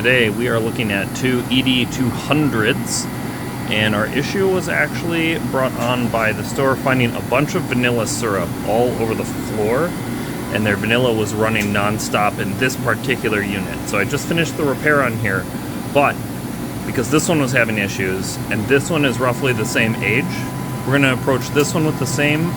today we are looking at two ED200s, and our issue was actually brought on by the store finding a bunch of vanilla syrup all over the floor, and their vanilla was running non-stop in this particular unit. So I just finished the repair on here, but because this one was having issues and this one is roughly the same age, we're going to approach this one with the same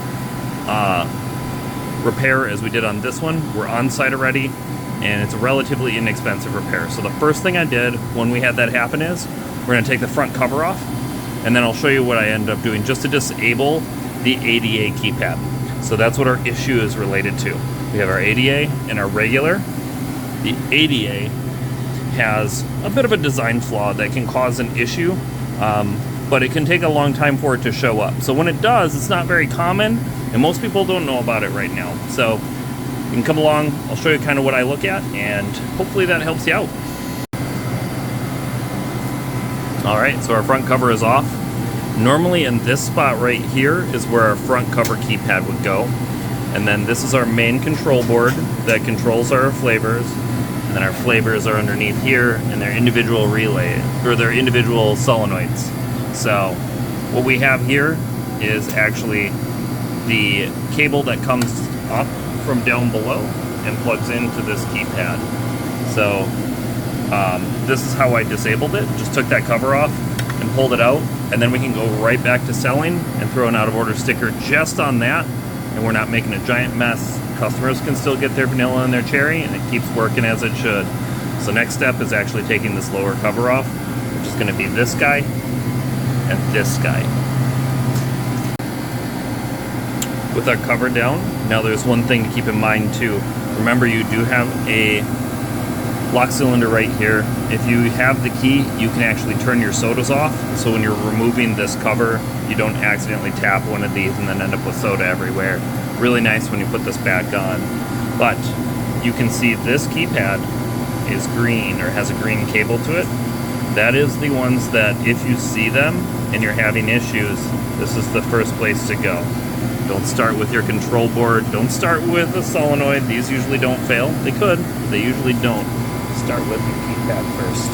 repair as we did on this one. We're on site already, and it's a relatively inexpensive repair. So the first thing I did when we had that happen is we're going to take the front cover off, and then I'll show you what I ended up doing just to disable the ADA keypad. So that's what our issue is related to. We have our ADA and our regular. The ADA has a bit of a design flaw that can cause an issue, but it can take a long time for it to show up. So when it does, it's not very common, and most people don't know about it right now. So you can come along, I'll show you kind of what I look at, and hopefully that helps you out. Alright, so our front cover is off. Normally in this spot right here is where our front cover keypad would go. And then this is our main control board that controls our flavors. And then our flavors are underneath here, and their individual relay, or their individual solenoids. So what we have here is actually the cable that comes up from down below and plugs into this keypad. So this is how I disabled it. Just took that cover off and pulled it out, and then we can go right back to selling and throw an out of order sticker just on that, and we're not making a giant mess. Customers can still get their vanilla and their cherry, and it keeps working as it should. So next step is actually taking this lower cover off, which is going to be this guy and this guy. With our cover down, now there's one thing to keep in mind too. Remember, you do have a lock cylinder right here. If you have the key, you can actually turn your sodas off, so when you're removing this cover, you don't accidentally tap one of these and then end up with soda everywhere. Really nice when you put this back on. But you can see this keypad is green, or has a green cable to it. That is the ones that if you see them and you're having issues, this is the first place to go. Don't start with your control board. Don't start with a solenoid. These usually don't fail. They could, but they usually don't. Start with your keypad first.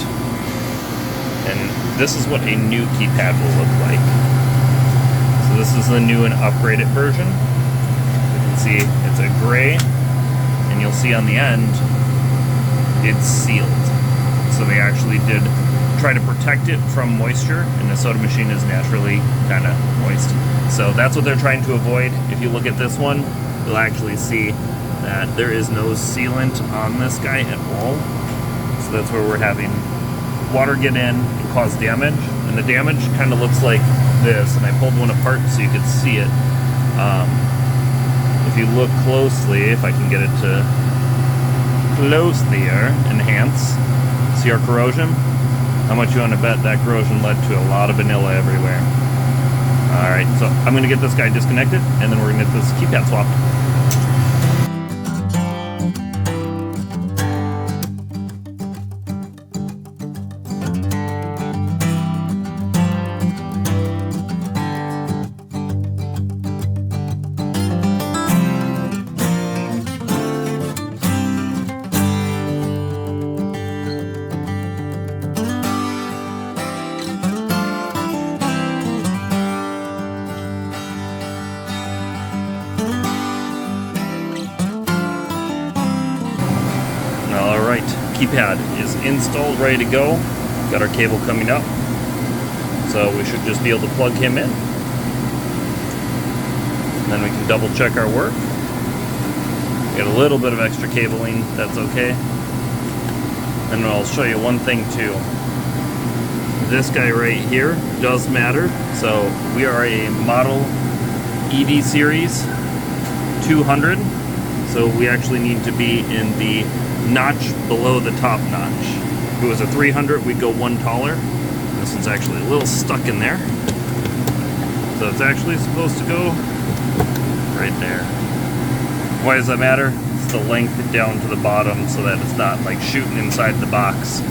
And this is what a new keypad will look like. So this is the new and upgraded version. You can see it's a gray, and you'll see on the end, it's sealed. So they actually did try to protect it from moisture, and the soda machine is naturally kind of moist. So that's what they're trying to avoid. If you look at this one, you'll actually see that there is no sealant on this guy at all. So that's where we're having water get in and cause damage. And the damage kind of looks like this, and I pulled one apart so you could see it. If you look closely, if I can get it to close there, enhance, see our corrosion? How much you want to bet that corrosion led to a lot of vanilla everywhere? Alright, so I'm going to get this guy disconnected, and then we're going to get this keypad swapped. Alright, keypad is installed, ready to go. Got our cable coming up, so we should just be able to plug him in. And then we can double check our work. Get a little bit of extra cabling, that's okay. And I'll show you one thing too. This guy right here does matter. So we are a model ED series 200. So we actually need to be in the notch below the top notch. If it was a 300, we'd go one taller. This one's actually a little stuck in there. So it's actually supposed to go right there. Why does that matter? It's the length down to the bottom so that it's not like shooting inside the box,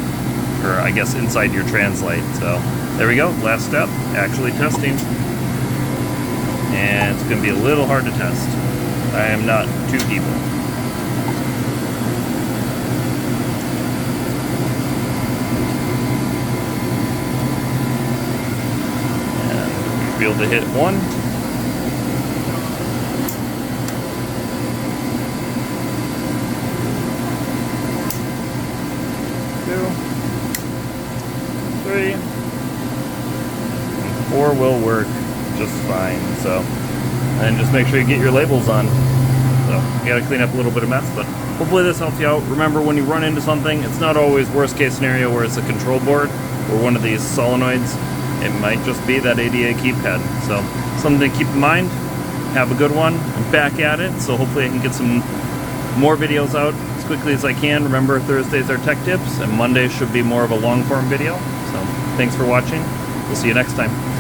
or I guess inside your translate. So there we go, last step, actually testing. And it's gonna be a little hard to test. I am not two people. be able to hit 1, 2, 3, and 4 will work just fine. So, and just make sure you get your labels on. So you gotta clean up a little bit of mess, but hopefully this helps you out. Remember, when you run into something, it's not always worst case scenario where it's a control board or one of these solenoids. It might just be that ADA keypad. So something to keep in mind. Have a good one. I'm back at it, so hopefully I can get some more videos out as quickly as I can. Remember, Thursdays are tech tips, and Mondays should be more of a long form video. So thanks for watching. We'll see you next time.